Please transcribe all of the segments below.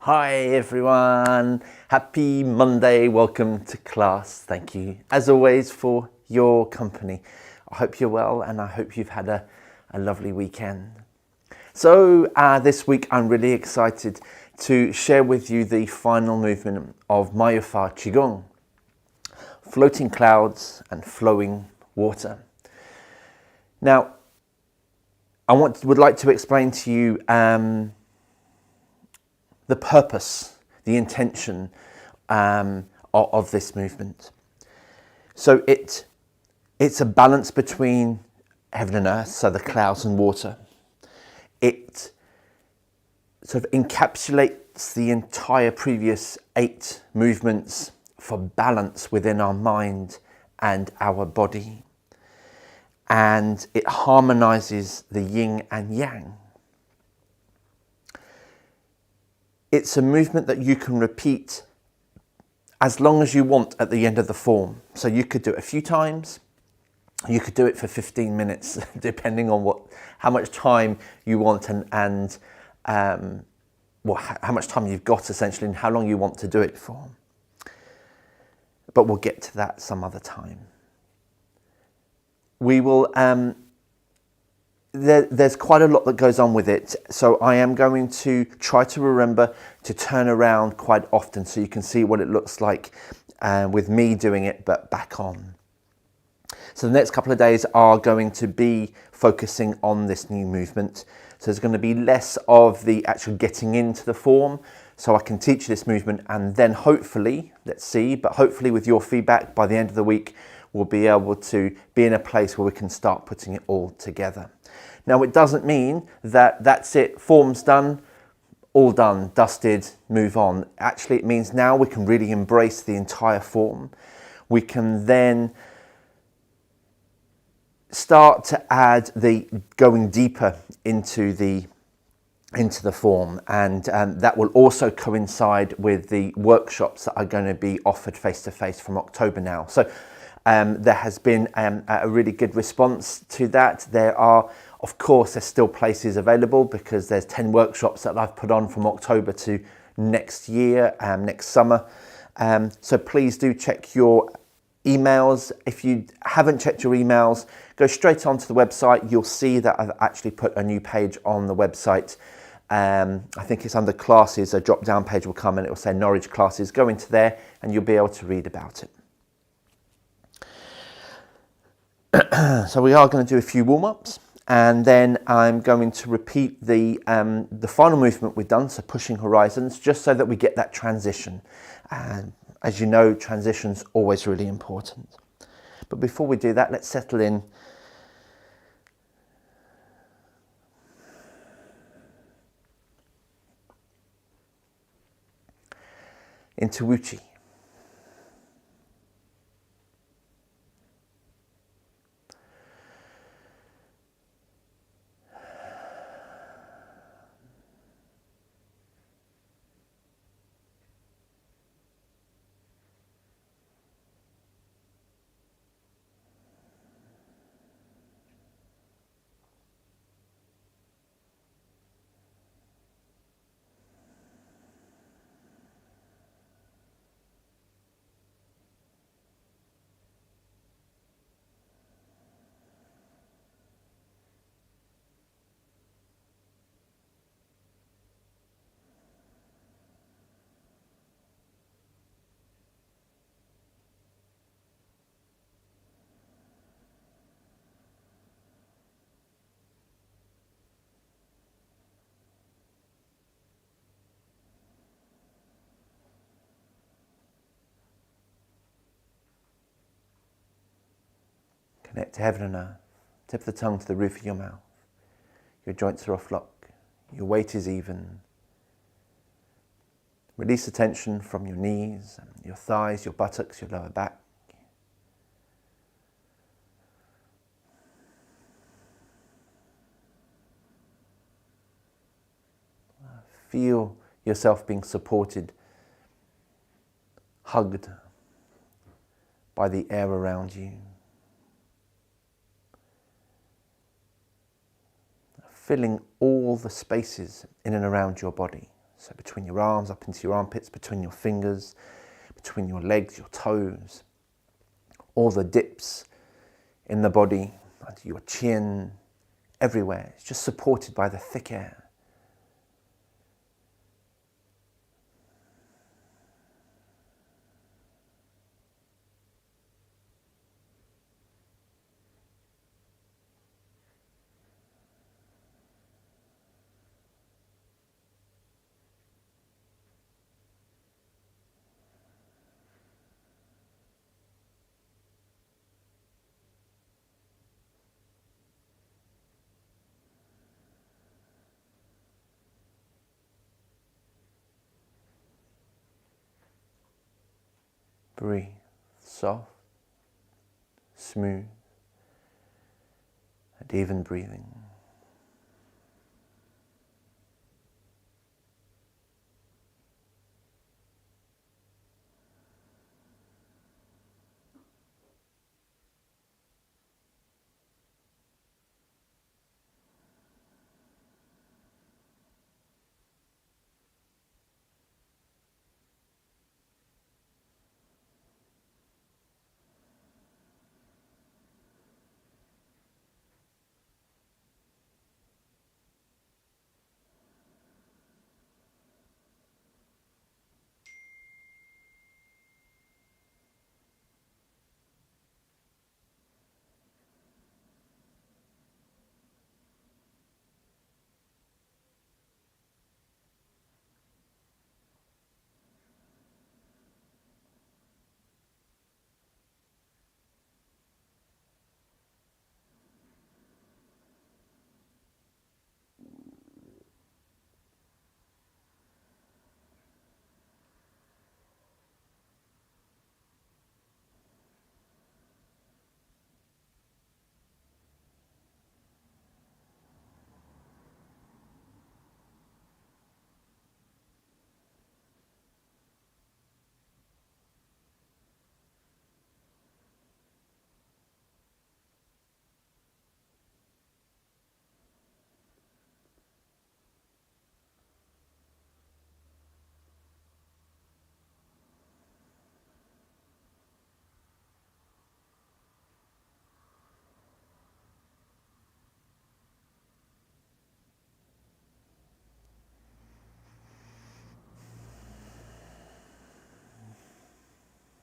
Hi everyone, happy Monday, welcome to class. Thank you as always for your company. I hope you're well and I hope you've had a lovely weekend. So this week I'm really excited to share with you the final movement of Myofa Qigong, floating clouds and flowing water. Now I would like to explain to you the purpose, the intention of this movement. So it's a balance between heaven and earth, so the clouds and water. It sort of encapsulates the entire previous 8 movements for balance within our mind and our body. And it harmonizes the yin and yang. It's a movement that you can repeat as long as you want at the end of the form. So you could do it a few times, you could do it for 15 minutes, depending on how much time you want and how much time you've got essentially and how long you want to do it for. But we'll get to that some other time. We will, there's quite a lot that goes on with it, so I am going to try to remember to turn around quite often so you can see what it looks like with me doing it but back on. So the next couple of days are going to be focusing on this new movement. So there's going to be less of the actual getting into the form, so I can teach this movement and then hopefully, let's see, but hopefully with your feedback by the end of the week we'll be able to be in a place where we can start putting it all together. Now it doesn't mean that that's it, form's done, all done, dusted, move on. Actually it means now we can really embrace the entire form. We can then start to add the going deeper into the form, and that will also coincide with the workshops that are going to be offered face-to-face from October now. So there has been a really good response to that. There are, of course, there's still places available because there's 10 workshops that I've put on from October to next year, next summer. So please do check your emails. If you haven't checked your emails, go straight onto the website. You'll see that I've actually put a new page on the website. I think it's under classes, a drop down page will come and it will say Norwich classes. Go into there and you'll be able to read about it. So we are going to do a few warm-ups and then I'm going to repeat the final movement we've done, so pushing horizons, just so that we get that transition. And as you know, transition's always really important. But before we do that, let's settle in. Into Wuchi. Connect to heaven and earth. Tip of the tongue to the roof of your mouth. Your joints are off lock. Your weight is even. Release the tension from your knees, your thighs, your buttocks, your lower back. Feel yourself being supported, hugged by the air around you. Filling all the spaces in and around your body. So between your arms, up into your armpits, between your fingers, between your legs, your toes, all the dips in the body, under your chin, everywhere. It's just supported by the thick air. Breathe, soft, smooth, and even breathing.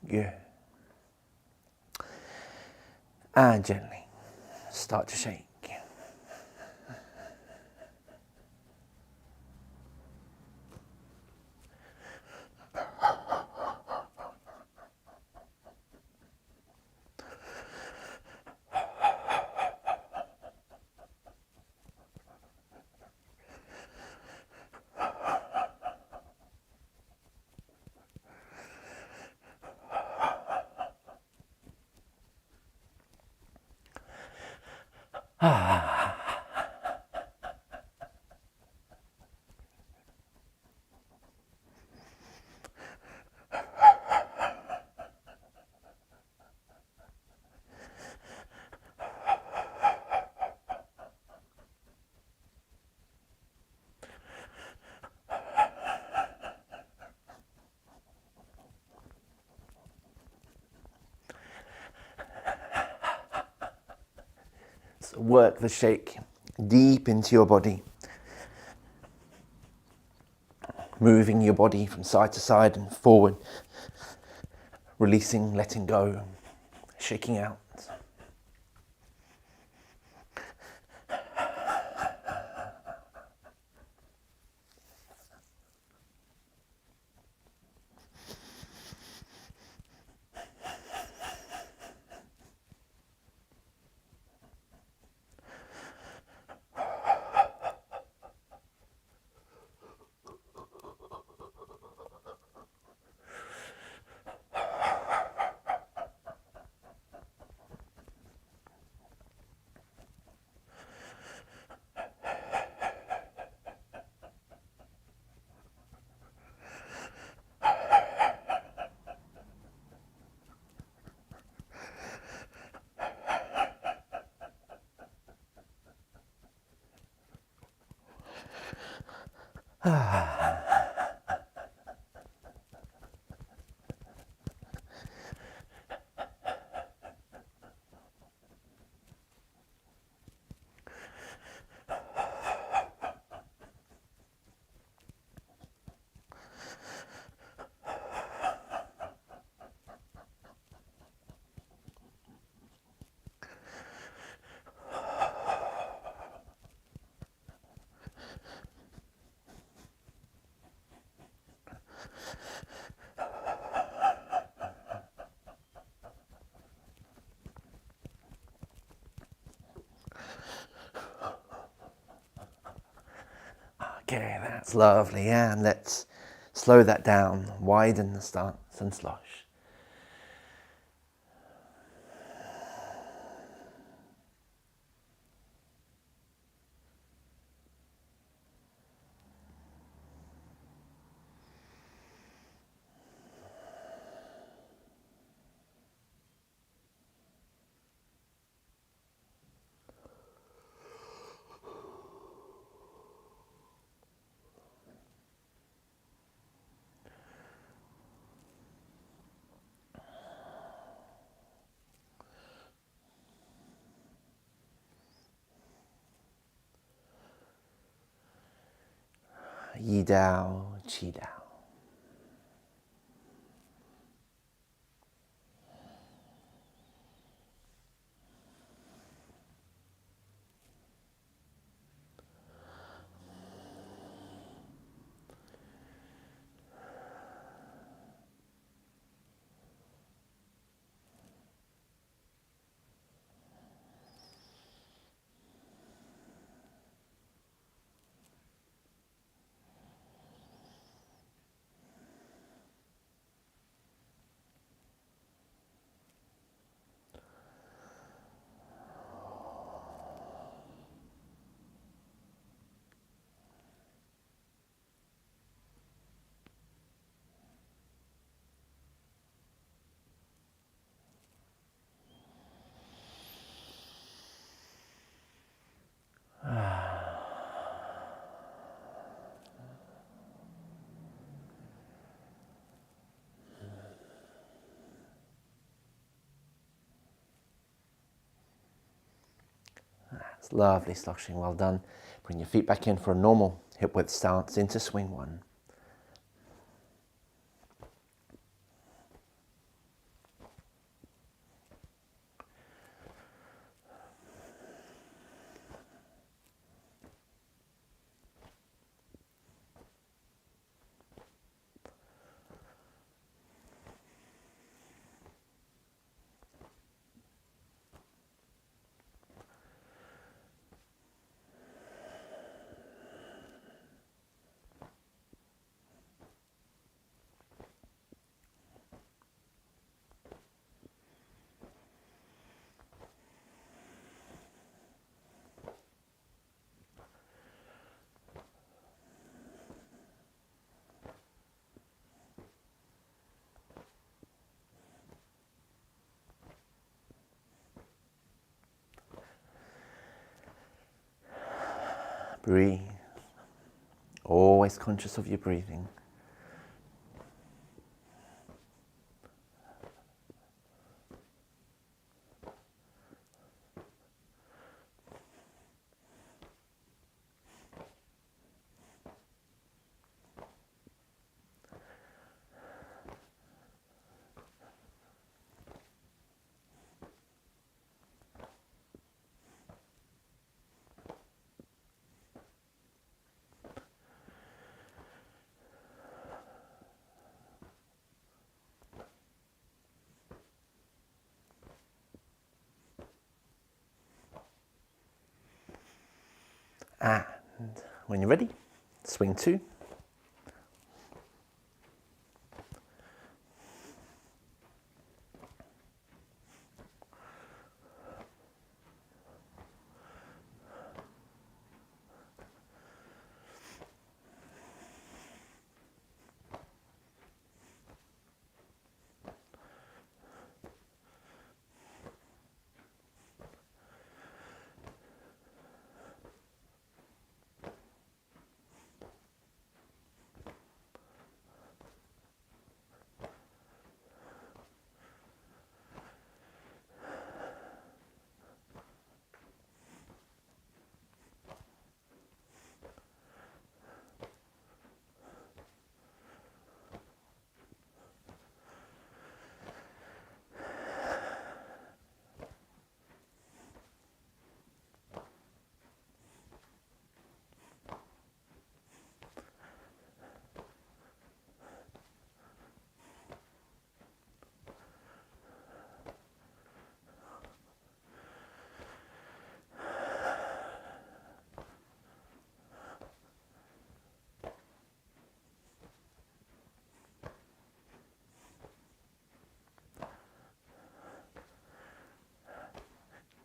Good. And gently start to shake. So work the shake deep into your body, moving your body from side to side and forward, releasing, letting go, shaking out. Okay, that's lovely. And let's slow that down. Widen the stance and slosh. Yi Dao, Qi Dao. That's lovely sloshing, well done. Bring your feet back in for a normal hip width stance into swing one. Breathe. Always conscious of your breathing. And when you're ready, swing two.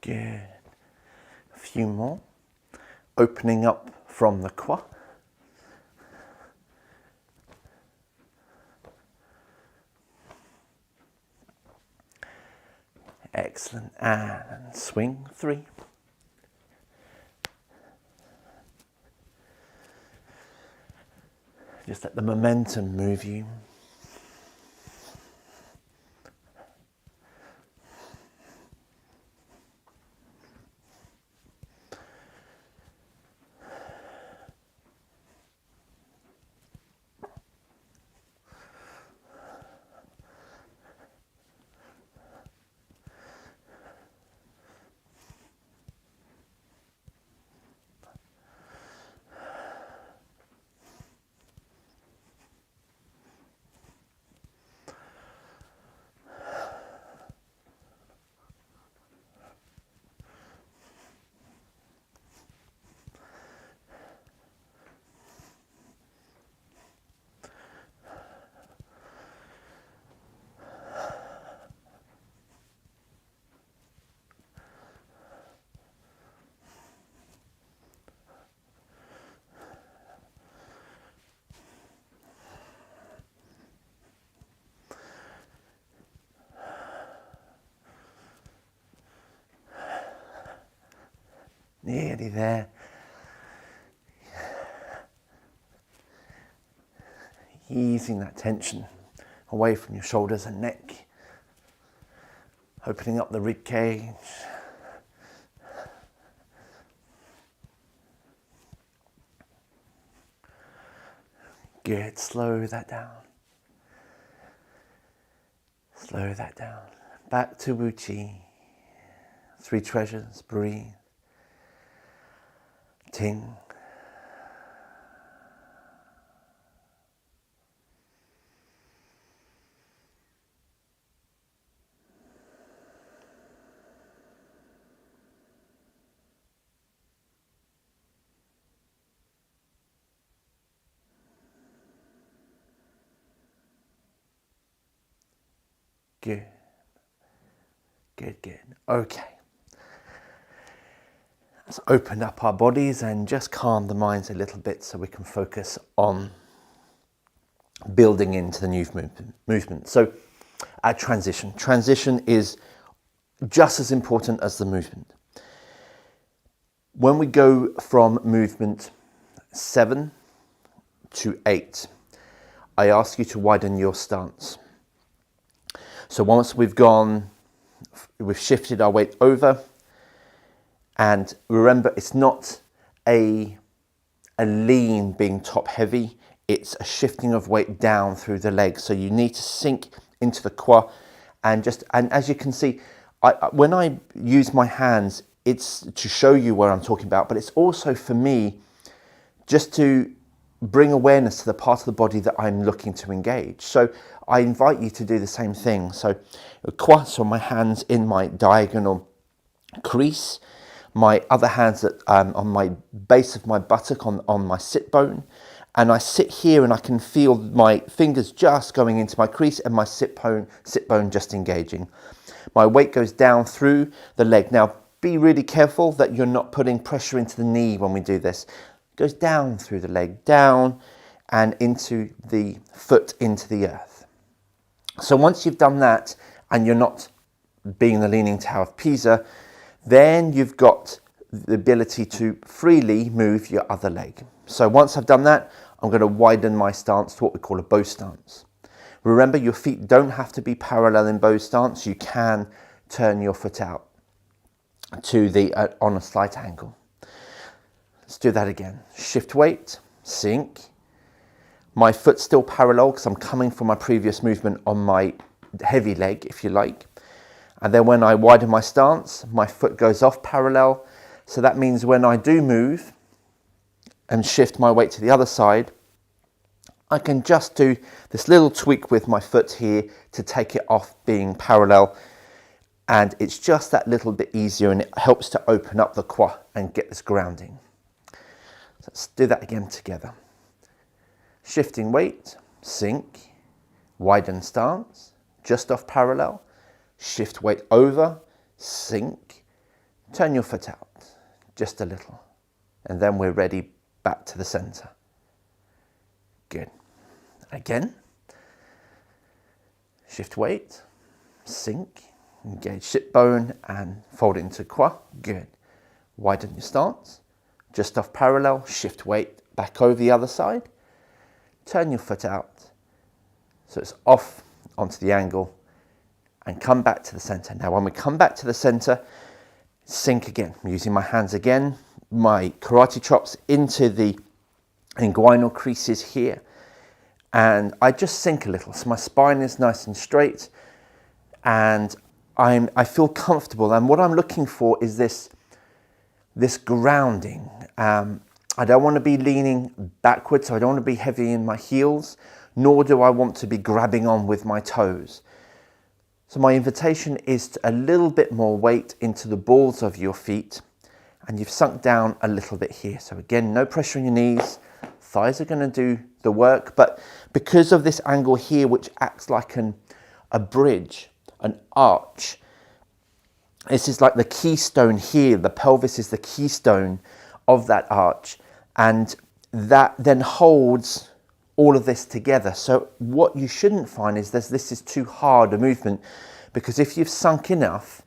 Good. A few more. Opening up from the Qi. Excellent. And swing 3. Just let the momentum move you. Nearly there. Easing that tension away from your shoulders and neck. Opening up the rib cage. Good. Slow that down. Slow that down. Back to Wu Qi. 3 treasures. Breathe. Ting. Good. Good, good. Okay. Let's open up our bodies and just calm the minds a little bit so we can focus on building into the new movement. So our transition. Transition is just as important as the movement. When we go from movement 7 to 8, I ask you to widen your stance. So once we've shifted our weight over, and remember, it's not a lean being top heavy, it's a shifting of weight down through the legs. So you need to sink into the Qi, and as you can see, when I use my hands, it's to show you what I'm talking about, but it's also for me just to bring awareness to the part of the body that I'm looking to engage. So I invite you to do the same thing. So Qi, so my hands in my diagonal crease, my other hands on my base of my buttock on my sit bone, and I sit here and I can feel my fingers just going into my crease and my sit bone just engaging. My weight goes down through the leg. Now be really careful that you're not putting pressure into the knee when we do this. It goes down through the leg, down and into the foot, into the earth. So once you've done that and you're not being the Leaning Tower of Pisa, then you've got the ability to freely move your other leg. So once I've done that, I'm going to widen my stance to what we call a bow stance. Remember, your feet don't have to be parallel in bow stance. You can turn your foot out to on a slight angle. Let's do that again. Shift weight, sink. My foot's still parallel because I'm coming from my previous movement on my heavy leg, if you like. And then when I widen my stance, my foot goes off parallel. So that means when I do move and shift my weight to the other side, I can just do this little tweak with my foot here to take it off being parallel. And it's just that little bit easier, and it helps to open up the Qi and get this grounding. So let's do that again together. Shifting weight, sink, widen stance, just off parallel, shift weight over, sink, Turn your foot out, just a little. And then we're ready back to the center. Good. Again. Shift weight, sink, engage sit bone and fold it into qua. Good. Widen your stance, just off parallel, shift weight back over the other side. Turn your foot out so it's off onto the angle and come back to the center. Now when we come back to the center, sink again. I'm using my hands again, my karate chops into the inguinal creases here. And I just sink a little, so my spine is nice and straight and I feel comfortable. And what I'm looking for is this grounding. I don't want to be leaning backwards, so I don't want to be heavy in my heels, nor do I want to be grabbing on with my toes. So my invitation is to a little bit more weight into the balls of your feet, and you've sunk down a little bit here. So again, no pressure on your knees, thighs are going to do the work, but because of this angle here, which acts like a bridge, an arch, this is like the keystone here, the pelvis is the keystone of that arch, and that then holds all of this together. So what you shouldn't find is this is too hard a movement, because if you've sunk enough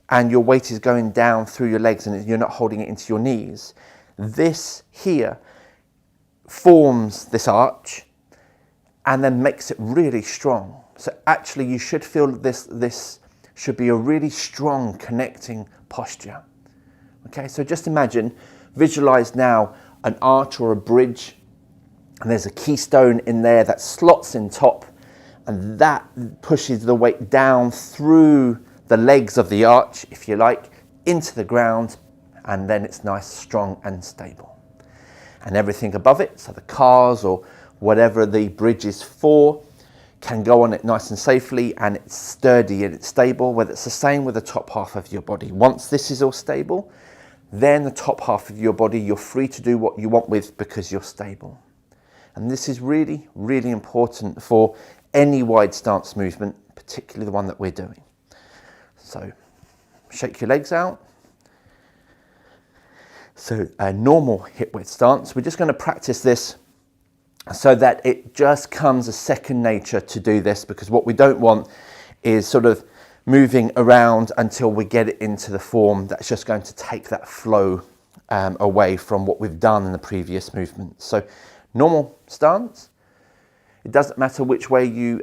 and your weight is going down through your legs and you're not holding it into your knees, this here forms this arch and then makes it really strong. So actually you should feel this should be a really strong connecting posture. Okay, so just imagine, visualize now an arch or a bridge, and there's a keystone in there that slots in top, and that pushes the weight down through the legs of the arch, if you like, into the ground, and then it's nice, strong and stable. And everything above it, so the cars or whatever the bridge is for, can go on it nice and safely, and it's sturdy and it's stable. Whether it's the same with the top half of your body. Once this is all stable, then the top half of your body you're free to do what you want with, because you're stable. And this is really, really important for any wide stance movement, particularly the one that we're doing. So shake your legs out. So a normal hip width stance. We're just going to practice this so that it just comes a second nature to do this, because what we don't want is sort of moving around until we get it into the form that's just going to take that flow away from what we've done in the previous movement. So normal stance. It doesn't matter which way you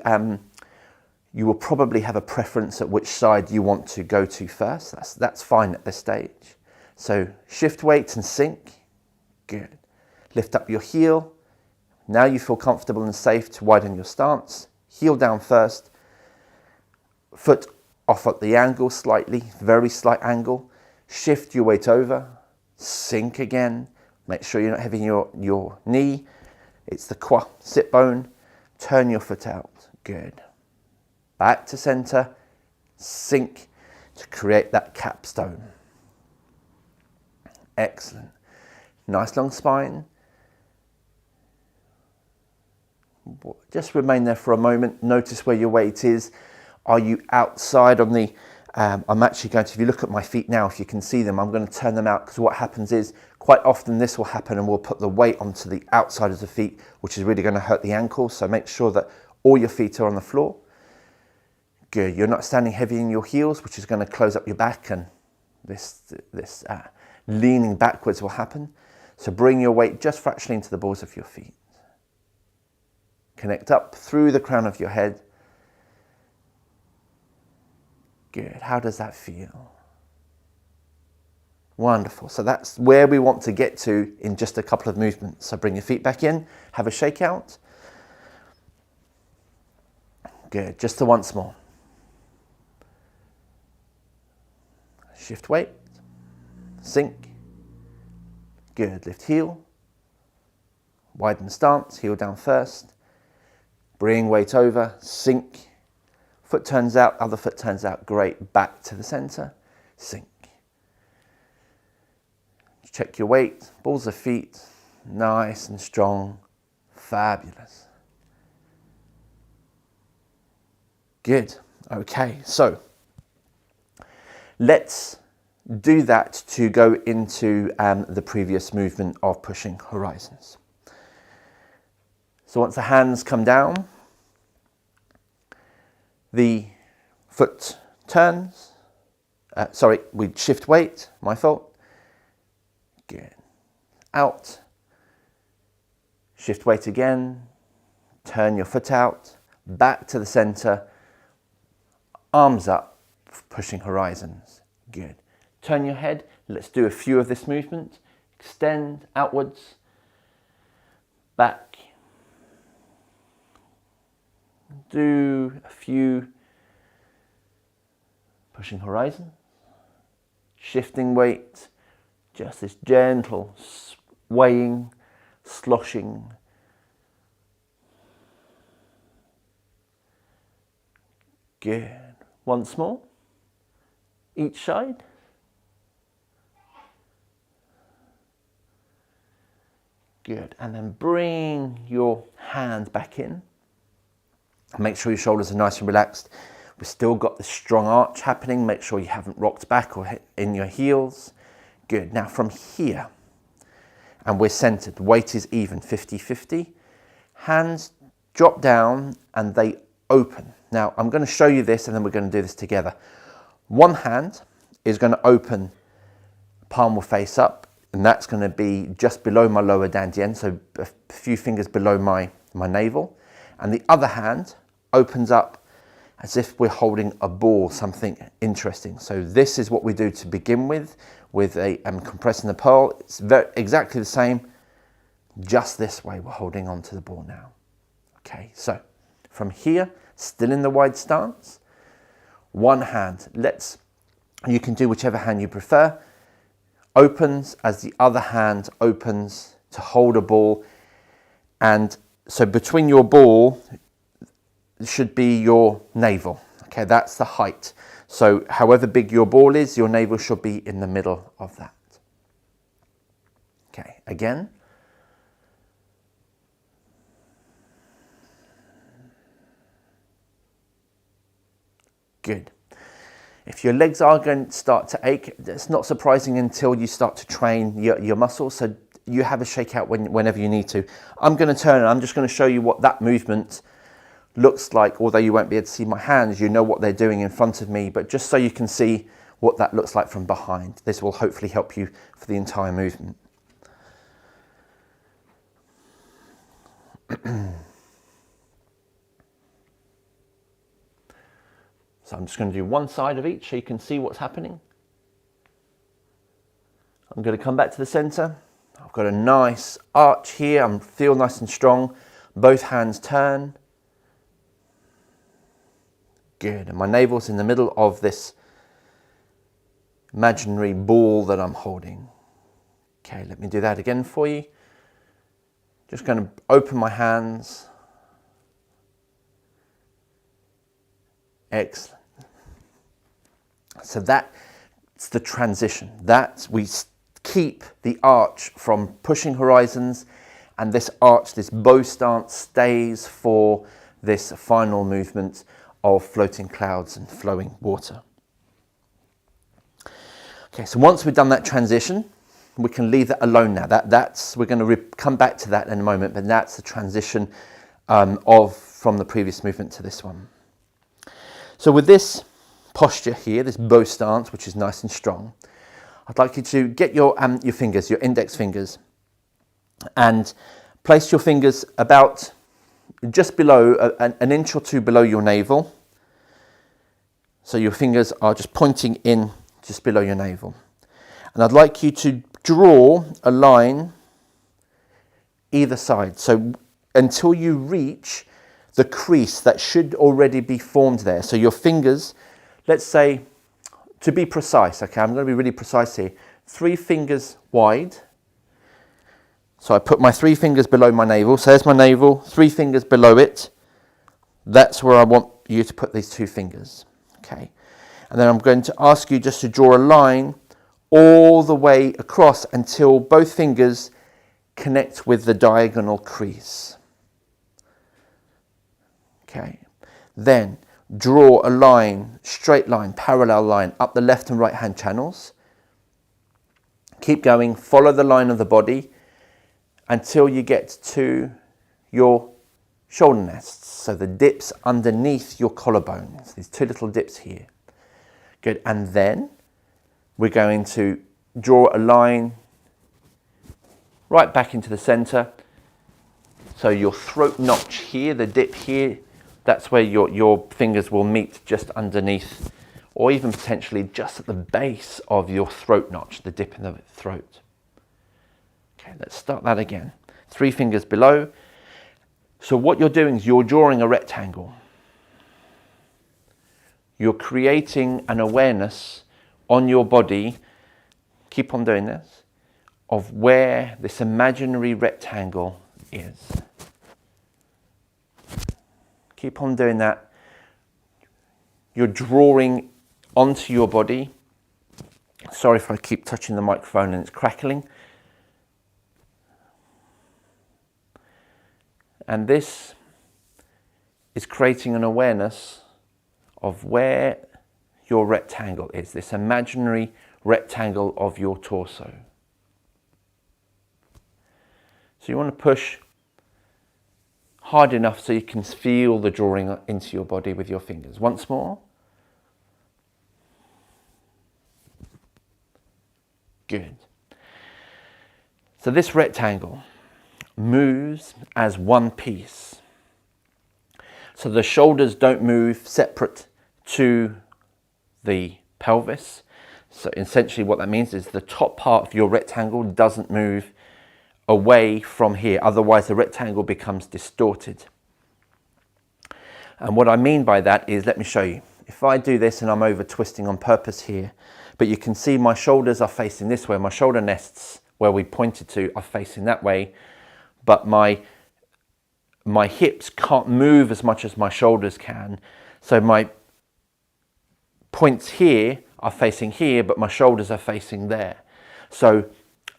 will probably have a preference at which side you want to go to first. That's fine at this stage. So shift weight and sink. Good. Lift up your heel. Now you feel comfortable and safe to widen your stance. Heel down first. Foot off at the angle slightly, very slight angle. Shift your weight over. Sink again. Make sure you're not having your knee. It's the qua, sit bone. Turn your foot out. Good. Back to center. Sink to create that capstone. Excellent. Nice long spine. Just remain there for a moment. Notice where your weight is. Are you outside on the... I'm actually going to, if you look at my feet now, if you can see them, I'm going to turn them out, because what happens is quite often this will happen and we'll put the weight onto the outside of the feet, which is really going to hurt the ankles. So make sure that all your feet are on the floor. Good. You're not standing heavy in your heels, which is going to close up your back, and this leaning backwards will happen. So bring your weight just fractionally into the balls of your feet. Connect up through the crown of your head. Good. How does that feel? Wonderful. So that's where we want to get to in just a couple of movements. So bring your feet back in, have a shake out. Good. Just the once more. Shift weight. Sink. Good. Lift heel. Widen stance. Heel down first. Bring weight over. Sink. Foot turns out. Other foot turns out. Great. Back to the center. Sink. Check your weight. Balls of feet. Nice and strong. Fabulous. Good. Okay. So let's do that to go into the previous movement of pushing horizons. So once the hands come down, the foot turns. We shift weight, my fault. Good. Out. Shift weight again. Turn your foot out. Back to the center. Arms up, pushing horizons. Good. Turn your head. Let's do a few of this movement. Extend outwards. Back. Do a few pushing horizon. Shifting weight. Just this gentle swaying, sloshing. Good. Once more. Each side. Good. And then bring your hand back in. Make sure your shoulders are nice and relaxed. We've still got the strong arch happening. Make sure you haven't rocked back or hit in your heels. Good. Now from here, and we're centered. The weight is even, 50-50. Hands drop down and they open. Now I'm going to show you this and then we're going to do this together. One hand is going to open, palm will face up, and that's going to be just below my lower dantian, so a few fingers below my navel. And the other hand opens up as if we're holding a ball, something interesting. So this is what we do to begin with a compressing the pearl. It's exactly the same, just this way we're holding on to the ball now. Okay, so from here, still in the wide stance, one hand, you can do whichever hand you prefer, opens as the other hand opens to hold a ball. And so between your ball should be your navel. Okay, that's the height. So however big your ball is, your navel should be in the middle of that. Okay, again. Good. If your legs are going to start to ache, it's not surprising until you start to train your muscles. So you have a shakeout whenever you need to. I'm going to turn and I'm just going to show you what that movement looks like. Although you won't be able to see my hands, you know what they're doing in front of me, but just so you can see what that looks like from behind. This will hopefully help you for the entire movement. So I'm just going to do one side of each so you can see what's happening. I'm going to come back to the center. I've got a nice arch here. I feel nice and strong. Both hands turn. Good. And my navel's in the middle of this imaginary ball that I'm holding. Okay, let me do that again for you. Just going to open my hands. Excellent. So that's the transition. That we keep the arch from pushing horizons, and this arch, this bow stance, stays for this final movement of floating clouds and flowing water. Okay, so once we've done that transition, we can leave that alone now. We're going to come back to that in a moment, but that's the transition from the previous movement to this one. So with this posture here, this bow stance, which is nice and strong, I'd like you to get your fingers, your index fingers, and place your fingers about just below, an inch or two below your navel. So your fingers are just pointing in just below your navel. And I'd like you to draw a line either side. So until you reach the crease that should already be formed there. So your fingers, let's say, to be precise, okay, I'm going to be really precise here, 3 fingers wide. So I put my 3 fingers below my navel. So there's my navel, 3 fingers below it. That's where I want you to put these 2 fingers. Okay. And then I'm going to ask you just to draw a line all the way across until both fingers connect with the diagonal crease. Okay. Then draw a line, straight line, parallel line up the left and right hand channels. Keep going, follow the line of the body until you get to your shoulder nests. So the dips underneath your collarbones, these two little dips here. Good, and then we're going to draw a line right back into the center. So your throat notch here, the dip here, that's where your fingers will meet just underneath, or even potentially just at the base of your throat notch, the dip in the throat. Okay, let's start that again. 3 fingers below. So what you're doing is you're drawing a rectangle. You're creating an awareness on your body, keep on doing this, of where this imaginary rectangle is. Keep on doing that. You're drawing onto your body. Sorry if I keep touching the microphone and it's crackling. And this is creating an awareness of where your rectangle is, this imaginary rectangle of your torso. So you want to push hard enough so you can feel the drawing into your body with your fingers. Once more. Good. So this rectangle moves as one piece. So the shoulders don't move separate to the pelvis. So essentially what that means is the top part of your rectangle doesn't move away from here, otherwise the rectangle becomes distorted. And what I mean by that is, let me show you. If I do this, and I'm over twisting on purpose here, but you can see my shoulders are facing this way, my shoulder nests where we pointed to are facing that way, but my hips can't move as much as my shoulders can. So my points here are facing here, but my shoulders are facing there. So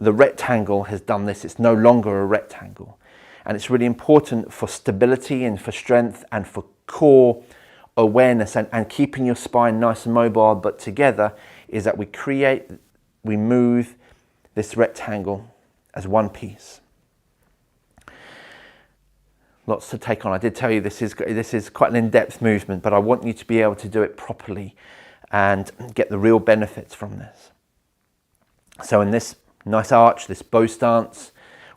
the rectangle has done this. It's no longer a rectangle. And it's really important for stability and for strength and for core awareness and keeping your spine nice and mobile but together, is that we move this rectangle as one piece. Lots to take on. I did tell you this is quite an in-depth movement, but I want you to be able to do it properly and get the real benefits from this. So in this nice arch, this bow stance,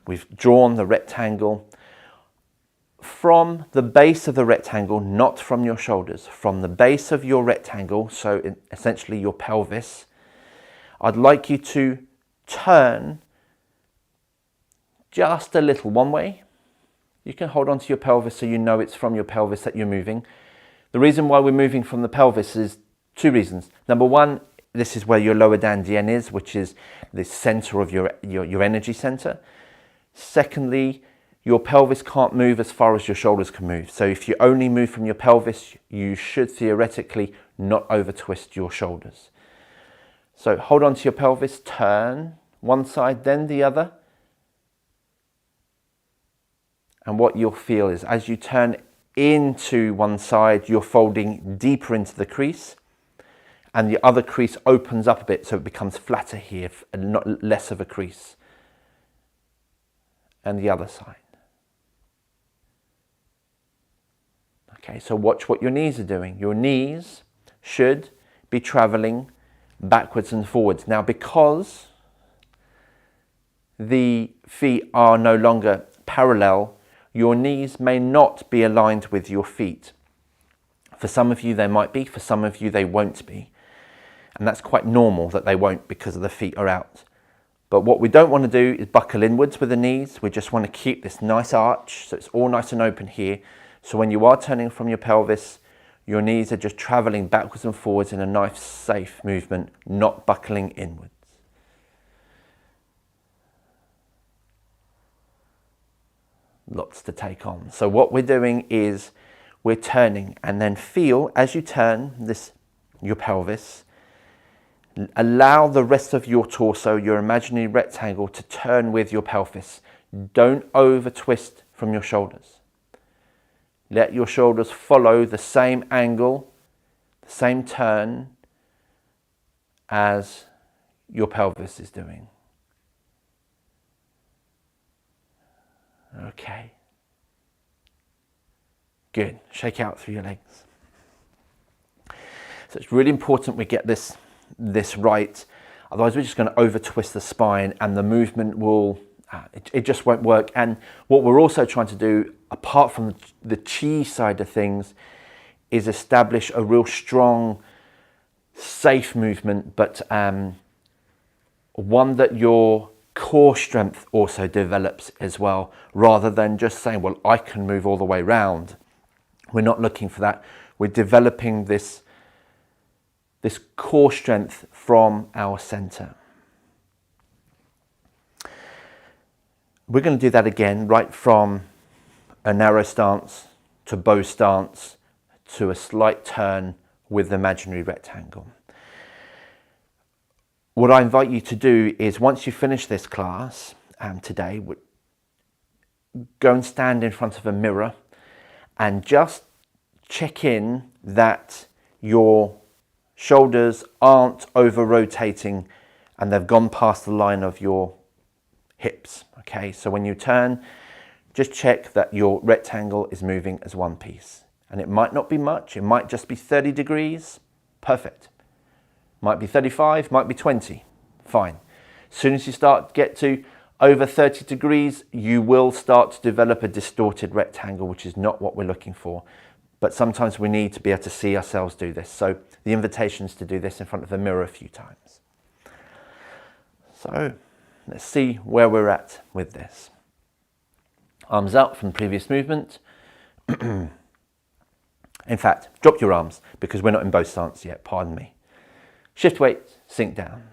we've drawn the rectangle from the base of the rectangle, not from your shoulders, from the base of your rectangle, so essentially your pelvis. I'd like you to turn just a little one way. You can hold onto your pelvis so you know it's from your pelvis that you're moving. The reason why we're moving from the pelvis is 2 reasons. Number one, this is where your lower dantian is, which is the center of your energy center. Secondly, your pelvis can't move as far as your shoulders can move. So if you only move from your pelvis, you should theoretically not over twist your shoulders. So hold on to your pelvis, turn one side, then the other. And what you'll feel is as you turn into one side, you're folding deeper into the crease, and the other crease opens up a bit so it becomes flatter here and not less of a crease. And the other side. Okay, so watch what your knees are doing. Your knees should be traveling backwards and forwards. Now, because the feet are no longer parallel, your knees may not be aligned with your feet. For some of you they might be, for some of you they won't be. And that's quite normal that they won't because the feet are out. But what we don't want to do is buckle inwards with the knees. We just want to keep this nice arch, so it's all nice and open here. So when you are turning from your pelvis, your knees are just traveling backwards and forwards in a nice, safe movement, not buckling inwards. Lots to take on. So what we're doing is we're turning, and then feel as you turn your pelvis, allow the rest of your torso, your imaginary rectangle, to turn with your pelvis. Don't over twist from your shoulders. Let your shoulders follow the same angle, the same turn as your pelvis is doing. Okay. Good. Shake out through your legs. So it's really important we get this right. Otherwise, we're just going to over twist the spine and the movement will, it just won't work. And what we're also trying to do, apart from the Qi side of things, is establish a real strong, safe movement, but one that your core strength also develops as well, rather than just saying, well, I can move all the way round. We're not looking for that. We're developing this core strength from our center. We're going to do that again, right from a narrow stance to bow stance to a slight turn with the imaginary rectangle. What I invite you to do is, once you finish this class today, go and stand in front of a mirror and just check in that your shoulders aren't over rotating and they've gone past the line of your hips. Okay, so when you turn, just check that your rectangle is moving as one piece. And it might not be much, it might just be 30 degrees, perfect. Might be 35, might be 20, fine. As soon as you start to get to over 30 degrees, you will start to develop a distorted rectangle, which is not what we're looking for. But sometimes we need to be able to see ourselves do this. So the invitation is to do this in front of a mirror a few times. So let's see where we're at with this. Arms out from the previous movement. In fact, drop your arms because we're not in bow stance yet, pardon me. Shift weight, sink down.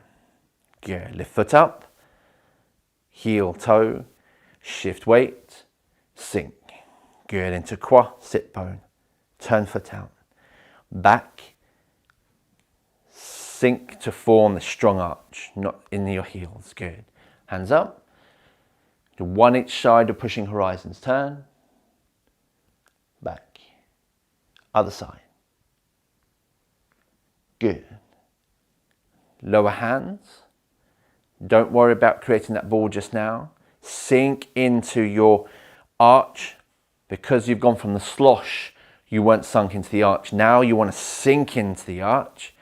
Good, lift foot up, heel, toe, shift weight, sink. Good, into qua, sit bone, turn foot out. Back, sink to form the strong arch, not in your heels, good. Hands up, to one each side of pushing horizons, turn, back. Other side. Good. Lower hands. Don't worry about creating that ball just now. Sink into your arch. Because you've gone from the slosh, you weren't sunk into the arch. Now you want to sink into the arch.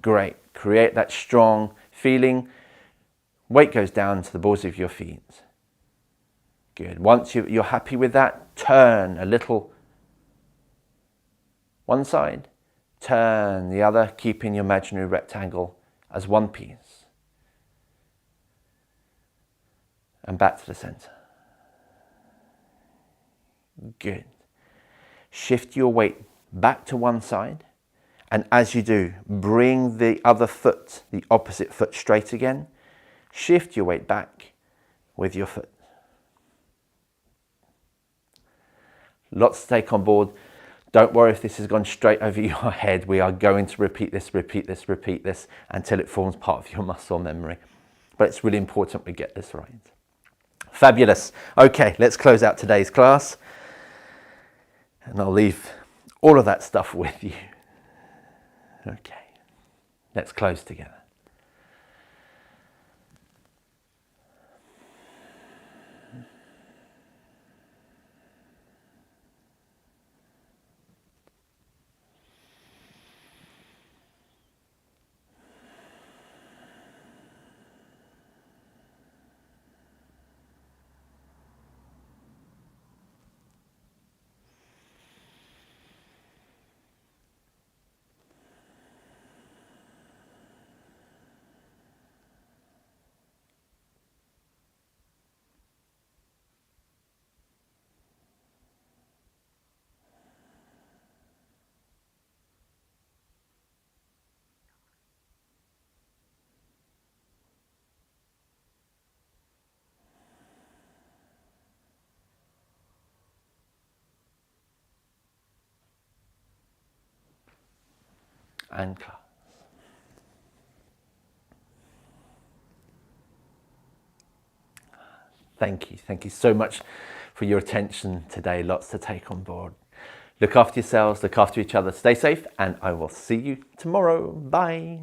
Great. Create that strong feeling. Weight goes down to the balls of your feet. Good. Once you're happy with that, turn a little one side, turn the other, keeping your imaginary rectangle as one piece. And back to the center. Good. Shift your weight back to one side, and as you do, bring the other foot, the opposite foot, straight again. Shift your weight back with your foot. Lots to take on board. Don't worry if this has gone straight over your head. We are going to repeat this until it forms part of your muscle memory. But it's really important we get this right. Fabulous. Okay, let's close out today's class. And I'll leave all of that stuff with you. Okay, let's close together. And class. Thank you so much for your attention today. Lots to take on board. Look after yourselves, look after each other, stay safe, and I will see you tomorrow. Bye.